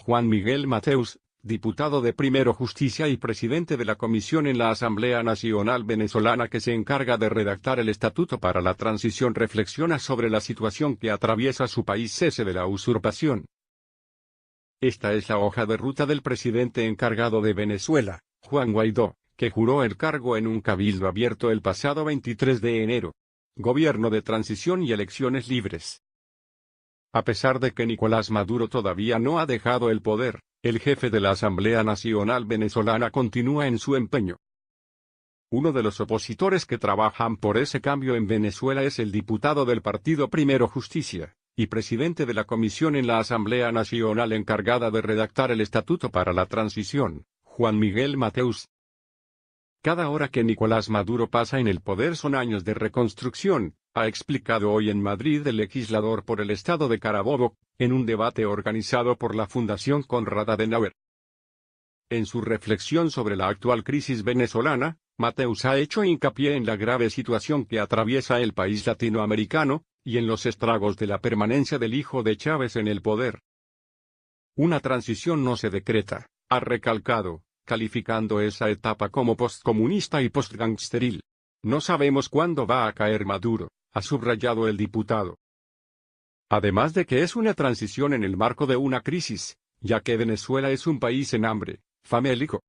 Juan Miguel Mateus, diputado de Primero Justicia y presidente de la comisión en la Asamblea Nacional Venezolana que se encarga de redactar el Estatuto para la Transición, reflexiona sobre la situación que atraviesa su país cese de la usurpación. Esta es la hoja de ruta del presidente encargado de Venezuela, Juan Guaidó, que juró el cargo en un cabildo abierto el pasado 23 de enero. Gobierno de transición y elecciones libres. A pesar de que Nicolás Maduro todavía no ha dejado el poder, el jefe de la Asamblea Nacional Venezolana continúa en su empeño. Uno de los opositores que trabajan por ese cambio en Venezuela es el diputado del partido Primero Justicia, y presidente de la comisión en la Asamblea Nacional encargada de redactar el Estatuto para la Transición, Juan Miguel Mateus. Cada hora que Nicolás Maduro pasa en el poder son años de reconstrucción, ha explicado hoy en Madrid el legislador por el estado de Carabobo, en un debate organizado por la Fundación Konrad Adenauer. En su reflexión sobre la actual crisis venezolana, Mateus ha hecho hincapié en la grave situación que atraviesa el país latinoamericano, y en los estragos de la permanencia del hijo de Chávez en el poder. Una transición no se decreta, ha recalcado, calificando esa etapa como postcomunista y postgangsteril. No sabemos cuándo va a caer Maduro, ha subrayado el diputado. Además de que es una transición en el marco de una crisis, ya que Venezuela es un país en hambre, famélico.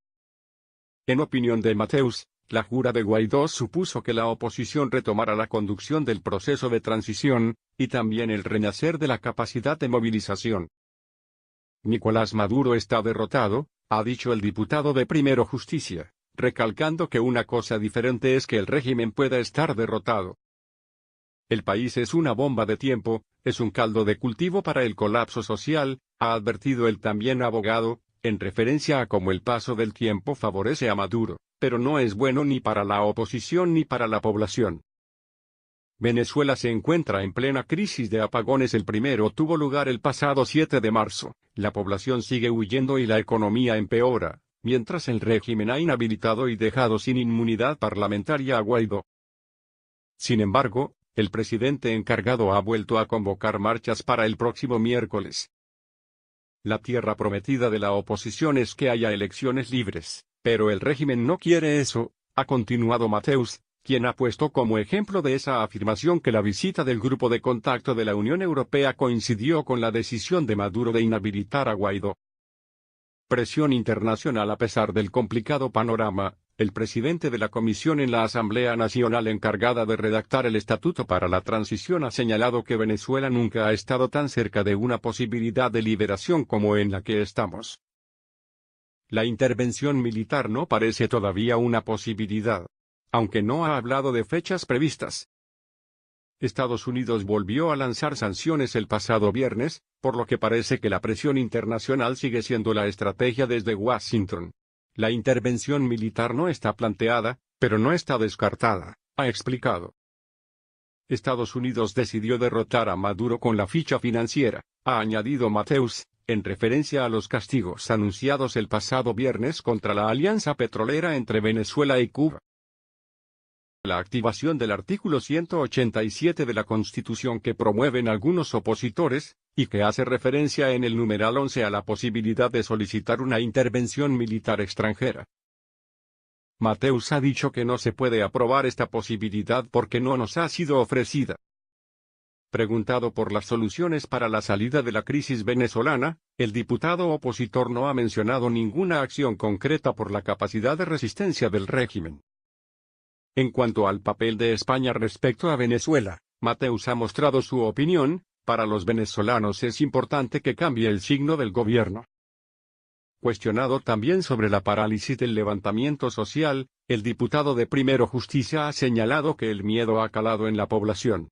En opinión de Mateus, la jura de Guaidó supuso que la oposición retomara la conducción del proceso de transición, y también el renacer de la capacidad de movilización. Nicolás Maduro está derrotado, ha dicho el diputado de Primero Justicia, recalcando que una cosa diferente es que el régimen pueda estar derrotado. El país es una bomba de tiempo, es un caldo de cultivo para el colapso social, ha advertido el también abogado, en referencia a cómo el paso del tiempo favorece a Maduro, pero no es bueno ni para la oposición ni para la población. Venezuela se encuentra en plena crisis de apagones. El primero tuvo lugar el pasado 7 de marzo, la población sigue huyendo y la economía empeora, mientras el régimen ha inhabilitado y dejado sin inmunidad parlamentaria a Guaidó. Sin embargo, el presidente encargado ha vuelto a convocar marchas para el próximo miércoles. La tierra prometida de la oposición es que haya elecciones libres, pero el régimen no quiere eso, ha continuado Mateus, quien ha puesto como ejemplo de esa afirmación que la visita del Grupo de Contacto de la Unión Europea coincidió con la decisión de Maduro de inhabilitar a Guaidó. Presión internacional. A pesar del complicado panorama, el presidente de la comisión en la Asamblea Nacional encargada de redactar el Estatuto para la Transición ha señalado que Venezuela nunca ha estado tan cerca de una posibilidad de liberación como en la que estamos. La intervención militar no parece todavía una posibilidad, aunque no ha hablado de fechas previstas. Estados Unidos volvió a lanzar sanciones el pasado viernes, por lo que parece que la presión internacional sigue siendo la estrategia desde Washington. La intervención militar no está planteada, pero no está descartada, ha explicado. Estados Unidos decidió derrotar a Maduro con la ficha financiera, ha añadido Mateus, en referencia a los castigos anunciados el pasado viernes contra la alianza petrolera entre Venezuela y Cuba. La activación del artículo 187 de la Constitución que promueven algunos opositores, y que hace referencia en el numeral 11 a la posibilidad de solicitar una intervención militar extranjera. Mateus ha dicho que no se puede aprobar esta posibilidad porque no nos ha sido ofrecida. Preguntado por las soluciones para la salida de la crisis venezolana, el diputado opositor no ha mencionado ninguna acción concreta por la capacidad de resistencia del régimen. En cuanto al papel de España respecto a Venezuela, Mateus ha mostrado su opinión: para los venezolanos es importante que cambie el signo del gobierno. Cuestionado también sobre la parálisis del levantamiento social, el diputado de Primero Justicia ha señalado que el miedo ha calado en la población.